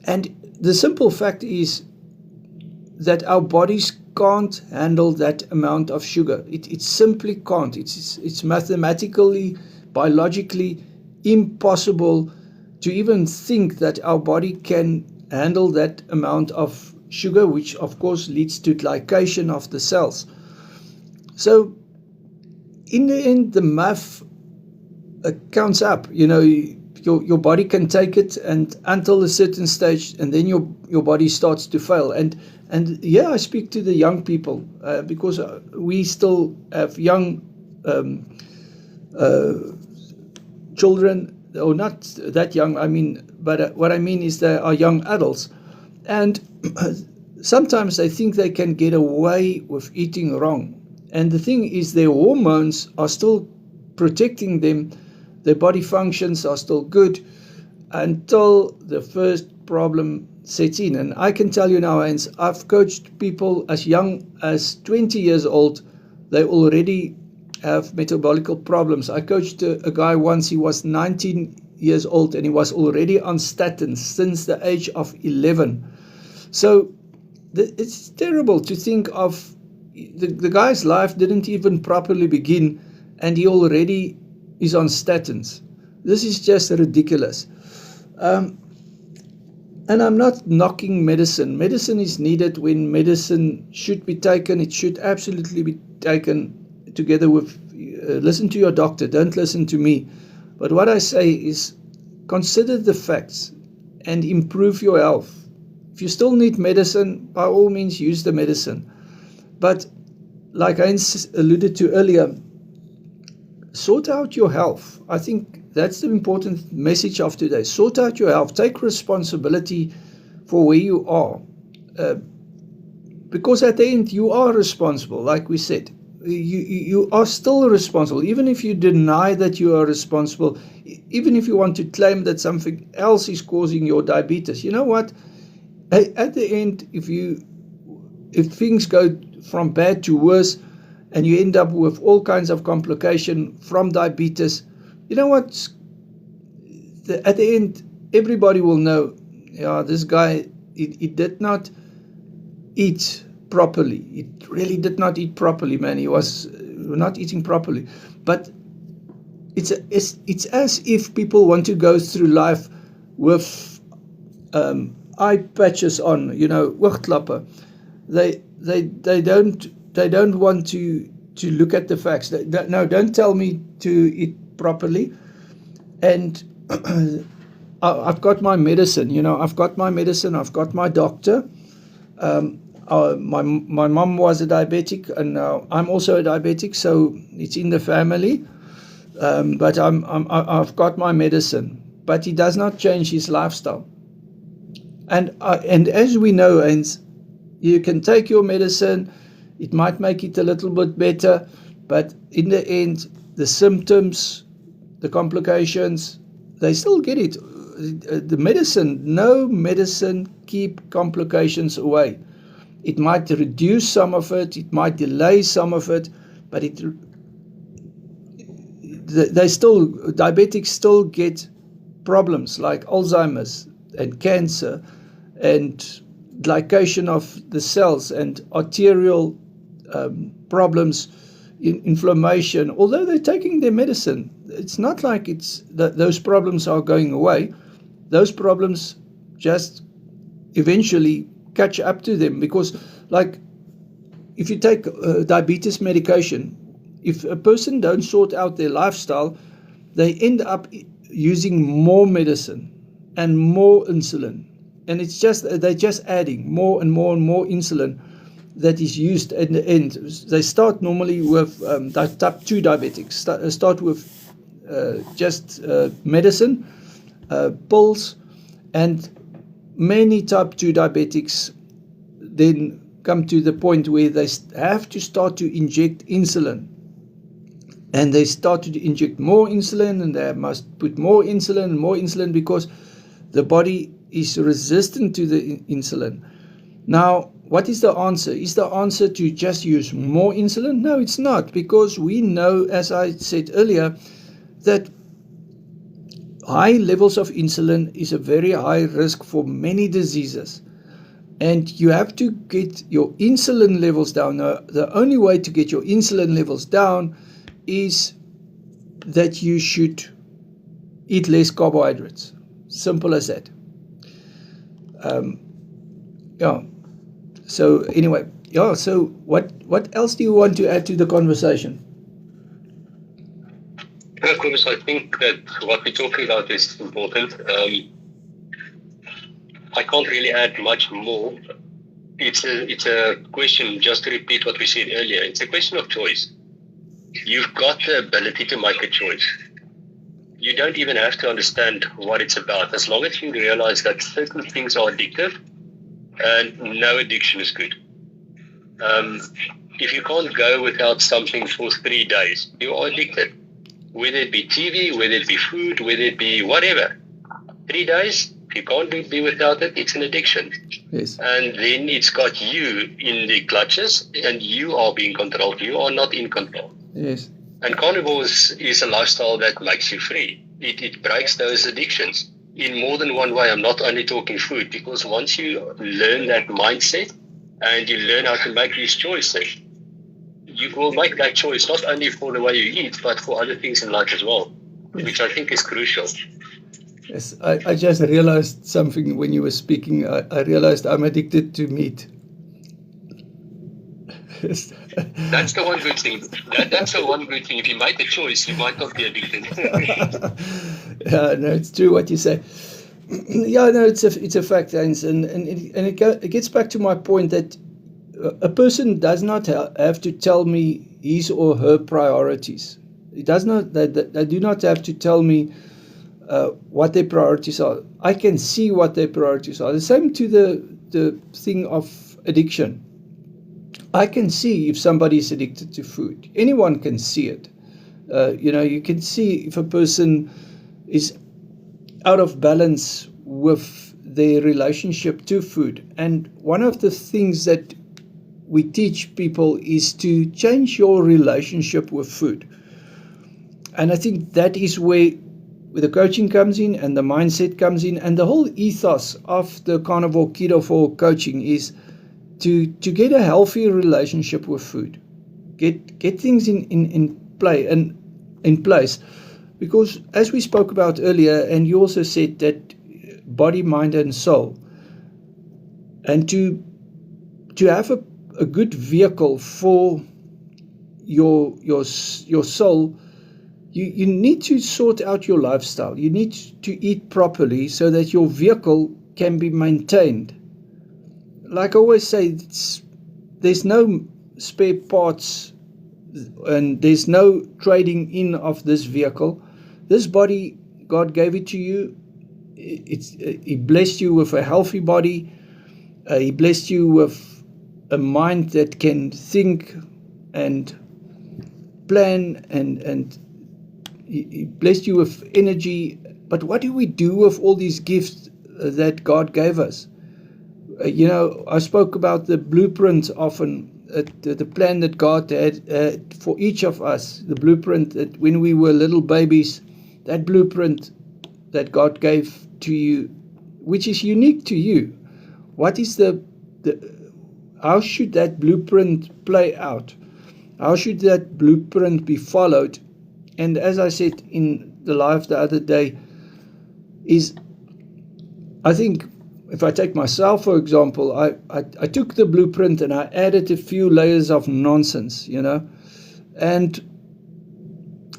And the simple fact is that our bodies can't handle that amount of sugar. It simply can't. It's mathematically, biologically impossible to even think that our body can handle that amount of sugar, which of course leads to glycation of the cells. So in the end, the math counts up. Your body can take it and until a certain stage, and then your body starts to fail. And yeah, I speak to the young people because we still have young children, or not that young, but what I mean is they are young adults. And sometimes they think they can get away with eating wrong. And the thing is, their hormones are still protecting them. Their body functions are still good until the first problem sets in. And I can tell you now, Heinz, I've coached people as young as 20 years old. They already have metabolic problems. I coached a guy once, he was 19 years old and he was already on statins since the age of 11. So it's terrible to think of the guy's life didn't even properly begin and he already is on statins. This is just ridiculous. And I'm not knocking medicine. Medicine is needed when medicine should be taken. It should absolutely be taken together with, listen to your doctor, don't listen to me. But what I say is consider the facts and improve your health. If you still need medicine, by all means use the medicine. But like I alluded to earlier, sort out your health. I think that's the important message of today. Sort out your health. Take responsibility for where you are. Because at the end, you are responsible, like we said. You are still responsible, even if you deny that you are responsible, even if you want to claim that something else is causing your diabetes. You know what? At the end, if things go from bad to worse and you end up with all kinds of complication from diabetes, you know what? At the end, everybody will know, this guy, he did not eat properly. It really did not eat properly, man. He was not eating properly. But it's as if people want to go through life with eye patches on, oogklappe. They don't want to look at the facts. No, don't tell me to eat properly. And I've got my medicine. I've got my medicine. I've got my doctor. My mom was a diabetic, and I'm also a diabetic, so it's in the family. But I've got my medicine. But he does not change his lifestyle. And as we know, and you can take your medicine, it might make it a little bit better, but in the end, the symptoms, the complications, they still get it. No medicine keep complications away. It might reduce some of it, it might delay some of it, but diabetics still get problems like Alzheimer's and cancer and glycation of the cells and arterial problems, inflammation. Although they're taking their medicine, it's not like those problems are going away. Those problems just eventually catch up to them, because like if you take diabetes medication, if a person don't sort out their lifestyle, they end up using more medicine. and more insulin. And it's just, they're just adding more and more and more insulin that is used at the end. They start normally with type 2 diabetics, start with just medicine, pills, and many type 2 diabetics then come to the point where they have to start to inject insulin. And they start to inject more insulin, and they must put more insulin and more insulin because the body is resistant to the insulin. Now, what is the answer? Is the answer to just use more insulin? No, it's not, because we know, as I said earlier, that high levels of insulin is a very high risk for many diseases. And you have to get your insulin levels down. Now, the only way to get your insulin levels down is that you should eat less carbohydrates. Simple as that. So anyway, so what else do you want to add to the conversation? Of course, I think that what we're talking about is important. I can't really add much more. It's a question, just to repeat what we said earlier, it's a question of choice. You've got the ability to make a choice. You don't even have to understand what it's about. As long as you realize that certain things are addictive, and no addiction is good. If you can't go without something for 3 days, you are addicted. Whether it be TV, whether it be food, whether it be whatever. 3 days, if you can't be without it, it's an addiction. Yes. And then it's got you in the clutches, and you are being controlled. You are not in control. Yes. And carnivore is a lifestyle that makes you free. It breaks those addictions in more than one way. I'm not only talking food, because once you learn that mindset and you learn how to make these choices, you will make that choice not only for the way you eat, but for other things in life as well, which I think is crucial. Yes, I just realized something when you were speaking. I realized I'm addicted to meat. That's the one good thing. That's the one good thing. If you make the choice, you might not be addicted. Yeah, no, it's true what you say. Yeah, no, it's a fact, Hans, and it gets back to my point that a person does not have to tell me his or her priorities. It does not. They do not have to tell me what their priorities are. I can see what their priorities are. The same to the thing of addiction. I can see if somebody is addicted to food. Anyone can see it. You can see if a person is out of balance with their relationship to food. And one of the things that we teach people is to change your relationship with food. And I think that is where the coaching comes in, and the mindset comes in, and the whole ethos of the Carnivore Keto for coaching is to get a healthy relationship with food, get things in place, because as we spoke about earlier, and you also said that body, mind, and soul, and to have a good vehicle for your soul, you need to sort out your lifestyle. You need to eat properly so that your vehicle can be maintained. Like I always say, there's no spare parts and there's no trading in of this vehicle. This body, God gave it to you. He blessed you with a healthy body. He blessed you with a mind that can think and plan, and He blessed you with energy. But what do we do with all these gifts that God gave us? I spoke about the blueprint often, the plan that God had for each of us, the blueprint that when we were little babies, that blueprint that God gave to you, which is unique to you. What is how should that blueprint play out? How should that blueprint be followed? And as I said in the live the other day, I think, if I take myself, for example, I took the blueprint and I added a few layers of nonsense, and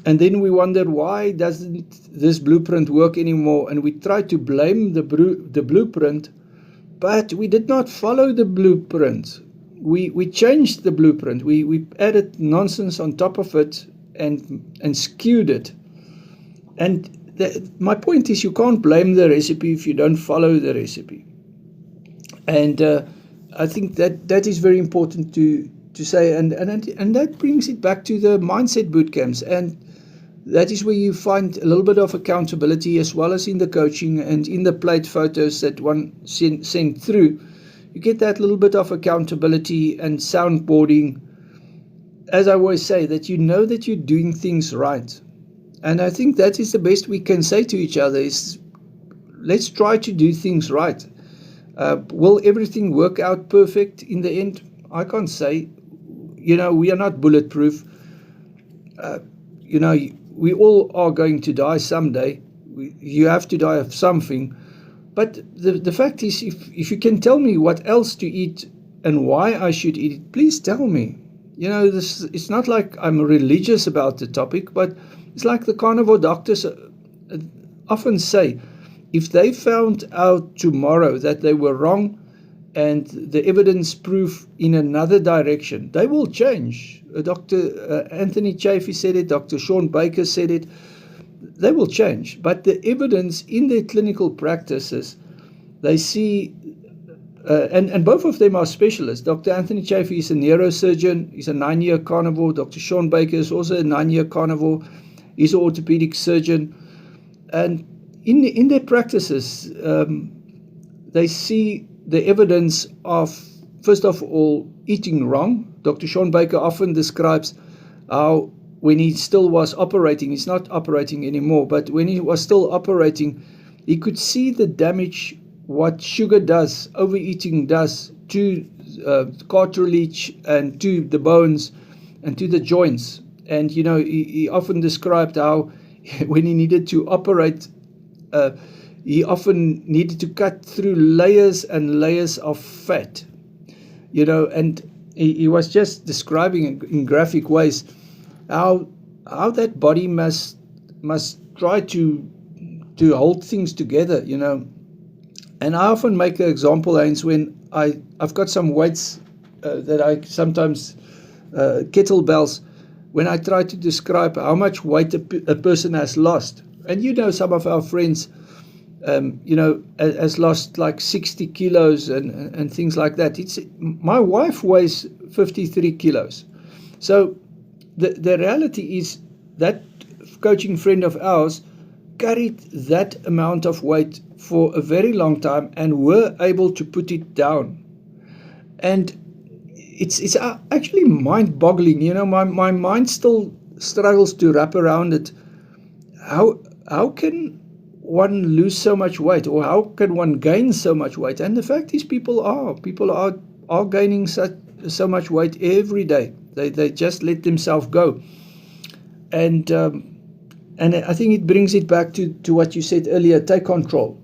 And then we wonder, why doesn't this blueprint work anymore? And we try to blame the blueprint, but we did not follow the blueprint. We changed the blueprint. We added nonsense on top of it and skewed it. And my point is, you can't blame the recipe if you don't follow the recipe. And I think that is very important to say. And that brings it back to the mindset boot camps. And that is where you find a little bit of accountability, as well as in the coaching and in the plate photos that one sent through. You get that little bit of accountability and soundboarding. As I always say, that you know that you're doing things right. And I think that is the best we can say to each other is, let's try to do things right. Will everything work out perfect in the end? I can't say. We are not bulletproof. We all are going to die someday. You have to die of something. But the fact is, if you can tell me what else to eat and why I should eat it, please tell me. It's not like I'm religious about the topic, but it's like the carnivore doctors often say, if they found out tomorrow that they were wrong and the evidence proof in another direction, they will change. Dr. Anthony Chaffee said it, Dr. Sean Baker said it. They will change. But the evidence in their clinical practices, they see, and both of them are specialists. Dr. Anthony Chaffee is a neurosurgeon. He's a 9-year carnivore. Dr. Sean Baker is also a 9-year carnivore. He's an orthopedic surgeon. And in their practices, they see the evidence of, first of all, eating wrong. Dr. Sean Baker often describes how when he still was operating, he's not operating anymore, but when he was still operating, he could see the damage what sugar does, overeating does to cartilage and to the bones and to the joints. And, he often described how when he needed to operate, he often needed to cut through layers and layers of fat, and he was just describing in graphic ways how that body must try to hold things together, And I often make the example, Heinz, when I've got some weights that I sometimes, kettlebells, when I try to describe how much weight a person has lost. And some of our friends, has lost like 60 kilos and things like that. My wife weighs 53 kilos. So the reality is that coaching friend of ours carried that amount of weight for a very long time and were able to put it down. And it's actually mind-boggling. My mind still struggles to wrap around it. How can one lose so much weight, or how can one gain so much weight? And the fact is, people are gaining so much weight every day. They just let themselves go. And I think it brings it back to what you said earlier. Take control,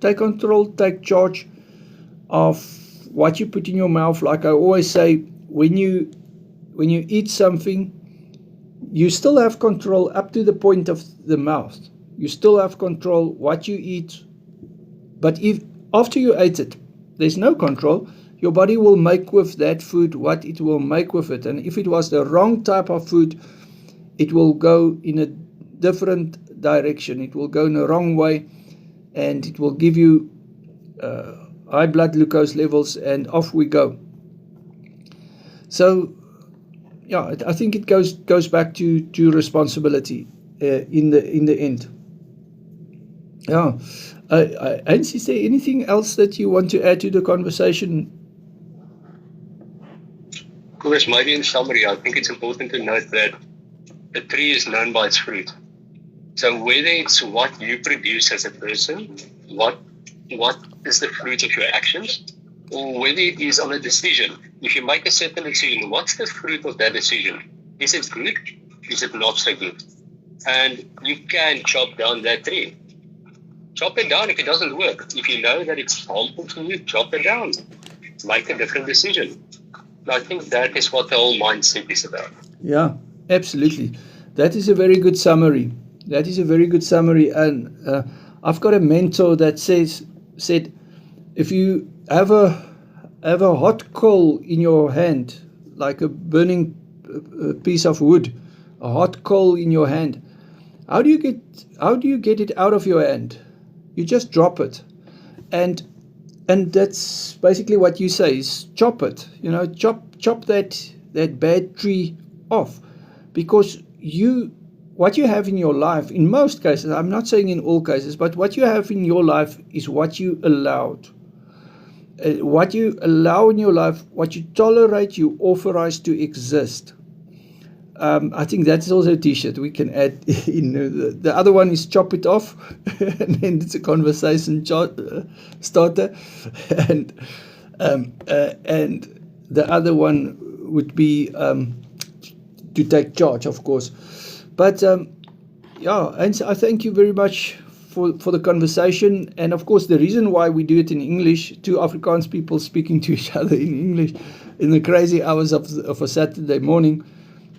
take charge of what you put in your mouth. Like I always say, when you eat something, you still have control up to the point of the mouth. You still have control what you eat. But if after you ate it, there's no control, your body will make with that food what it will make with it. And if it was the wrong type of food, it will go in a different direction. It will go in the wrong way, and it will give you high blood glucose levels, and off we go. So, yeah, I think it goes back to responsibility in the end. Yeah. Heinz, is there anything else that you want to add to the conversation? Of course, maybe in summary, I think it's important to note that a tree is known by its fruit. So whether it's what you produce as a person, what is the fruit of your actions, or whether it is on a decision. If you make a certain decision, what's the fruit of that decision? Is it good? Is it not so good? And you can chop down that tree. Chop it down if it doesn't work. If you know that it's harmful to you, chop it down. Make a different decision. I think that is what the whole mindset is about. Yeah, absolutely. That is a very good summary. That is a very good summary. And I've got a mentor that said, if you have a hot coal in your hand, like a burning piece of wood, a hot coal in your hand, how do you get it out of your hand? You just drop it, and that's basically what you say is chop it. Chop that bad tree off, because what you have in your life, in most cases, I'm not saying in all cases, but what you have in your life is what you allowed. What you allow in your life, what you tolerate, you authorize to exist. I think that's also a t-shirt we can add in. The other one is chop it off, and then it's a conversation starter. And the other one would be to take charge, of course. But and I thank you very much for the conversation. And of course, the reason why we do it in English, two Afrikaans people speaking to each other in English in the crazy hours of a Saturday morning,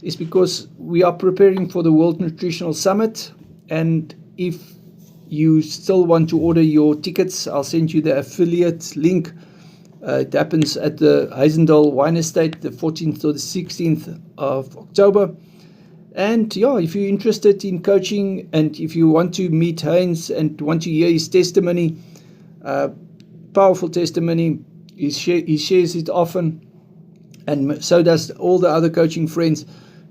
is because we are preparing for the World Nutritional Summit. And if you still want to order your tickets, I'll send you the affiliate link. It happens at the Heisendal Wine Estate, the 14th or the 16th of October. And if you're interested in coaching, and if you want to meet Heinz and want to hear his testimony, powerful testimony, he shares it often, and so does all the other coaching friends.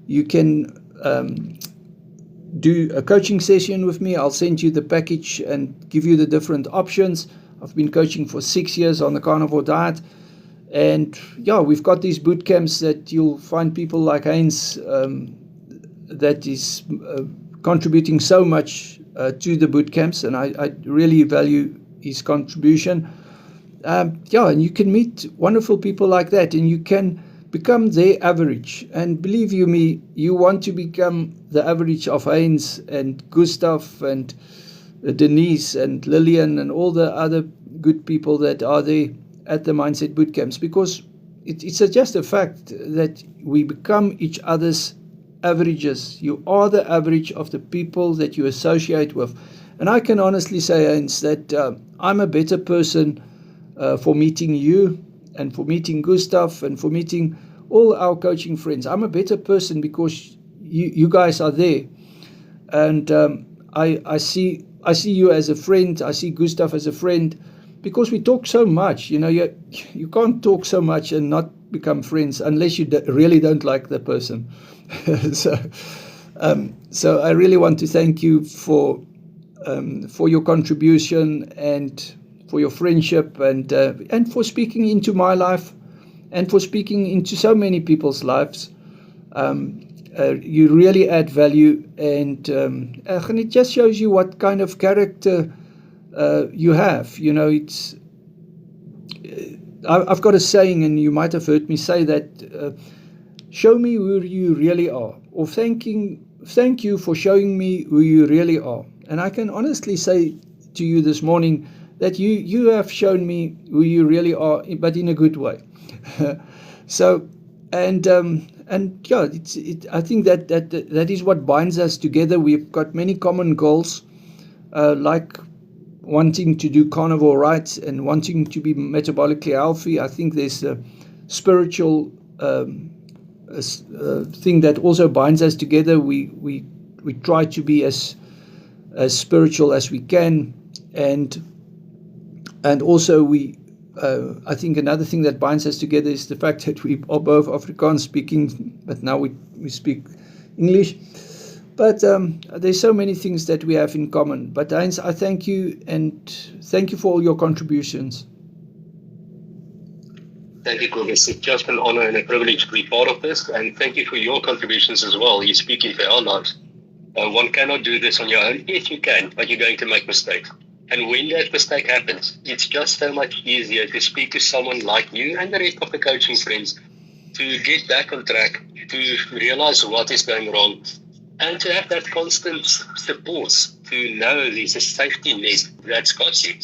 You can do a coaching session with me. I'll send you the package and give you the different options. I've been coaching for 6 years on the carnivore diet. And we've got these boot camps that you'll find people like Heinz that is contributing so much to the boot camps. And I really value his contribution. And you can meet wonderful people like that, and you can become their average. And believe you me, you want to become the average of Heinz and Gustav and Denise and Lillian and all the other good people that are there at the Mindset Bootcamps, because it's just a fact that we become each other's averages. You are the average of the people that you associate with. And I can honestly say, Heinz, that I'm a better person for meeting you, and for meeting Gustav, and for meeting all our coaching friends. I'm a better person because you guys are there. And I see you as a friend. I see Gustav as a friend, because we talk so much. You can't talk so much and not become friends unless you really don't like the person. So I really want to thank you for your contribution, and for your friendship, and for speaking into my life, and for speaking into so many people's lives. You really add value, and it just shows you what kind of character you have. It's I've got a saying, and you might have heard me say that: show me who you really are, or thank you for showing me who you really are. And I can honestly say to you this morning that you have shown me who you really are, but in a good way. So, I think that is what binds us together. We've got many common goals, like wanting to do carnivore right and wanting to be metabolically healthy. I think there's a spiritual thing that also binds us together. We try to be as spiritual as we can, and also I think another thing that binds us together is the fact that we are both Afrikaans speaking, but now we speak English. But there's so many things that we have in common. But Heinz, I thank you, and thank you for all your contributions. Thank you, Cobus. It's just an honor and a privilege to be part of this, and thank you for your contributions as well. You speak into our lives. One cannot do this on your own. Yes, you can, but you're going to make mistakes. And when that mistake happens, it's just so much easier to speak to someone like you and the rest of the coaching friends to get back on track, to realize what is going wrong, and to have that constant support to know there's a safety net that's got you.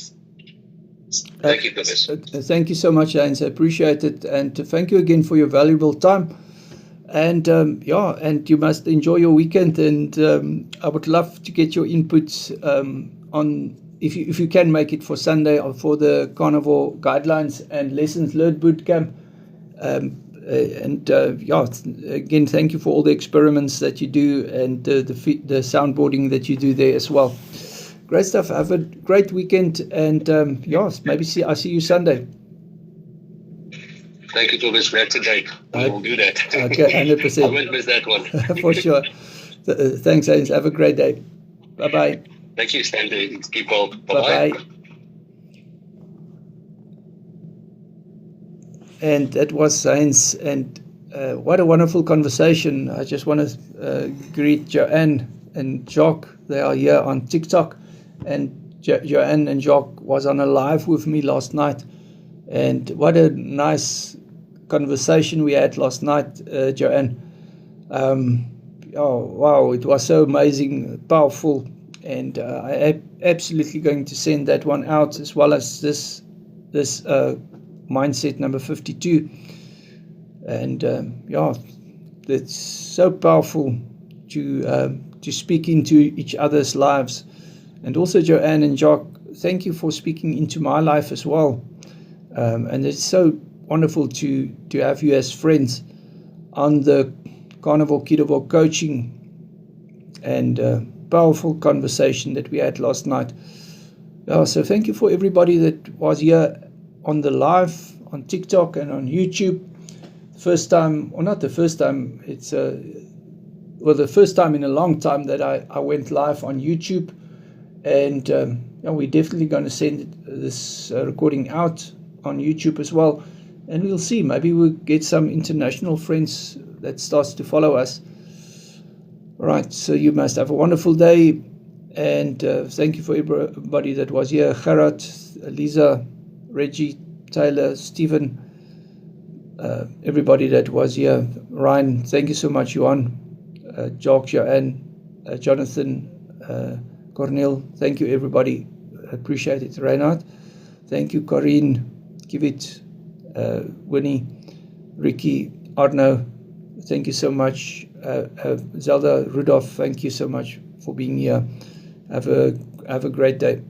Thank you, Cobus. Thank you so much, Heinz. I appreciate it. And thank you again for your valuable time. And and you must enjoy your weekend. And I would love to get your input on if you can make it for Sunday or for the Carnivore Guidelines and Lessons Learned Bootcamp. Again, thank you for all the experiments that you do and the soundboarding that you do there as well. Great stuff. Have a great weekend, and maybe I'll see you Sunday. Thank you, Thomas. We have to date. We'll do that. Okay, 100%. I won't miss that one. For sure. Thanks, Haynes. Have a great day. Bye-bye. Thank you, Stanley. Keep well. Bye-bye. And that was Haynes. And what a wonderful conversation. I just want to greet Joanne and Jock. They are here on TikTok. And Joanne and Jock was on a live with me last night. And what a nice conversation we had last night, Joanne. Oh, wow, it was so amazing, powerful. And I am absolutely going to send that one out, as well as this mindset number 52. And it's so powerful to speak into each other's lives. And also, Joanne and Jock, thank you for speaking into my life as well. And it's so wonderful to have you as friends on the Carnivore Ketovore coaching and powerful conversation that we had last night. So thank you for everybody that was here on the live on TikTok and on YouTube. First time, or not the first time, it's the first time in a long time that I went live on YouTube. And we're definitely going to send this recording out on YouTube as well. And we'll see, maybe we'll get some international friends that starts to follow us. All right, so you must have a wonderful day. And thank you for everybody that was here. Gerard, Lisa, Reggie, Taylor, Stephen, everybody that was here. Ryan, thank you so much, Johan, Jock, Joanne, Jonathan, Cornel, thank you, everybody. Appreciate it. Reinhard, thank you. Corinne, Kivit, Winnie, Ricky, Arno, thank you so much. Zelda, Rudolph, thank you so much for being here. Have a great day.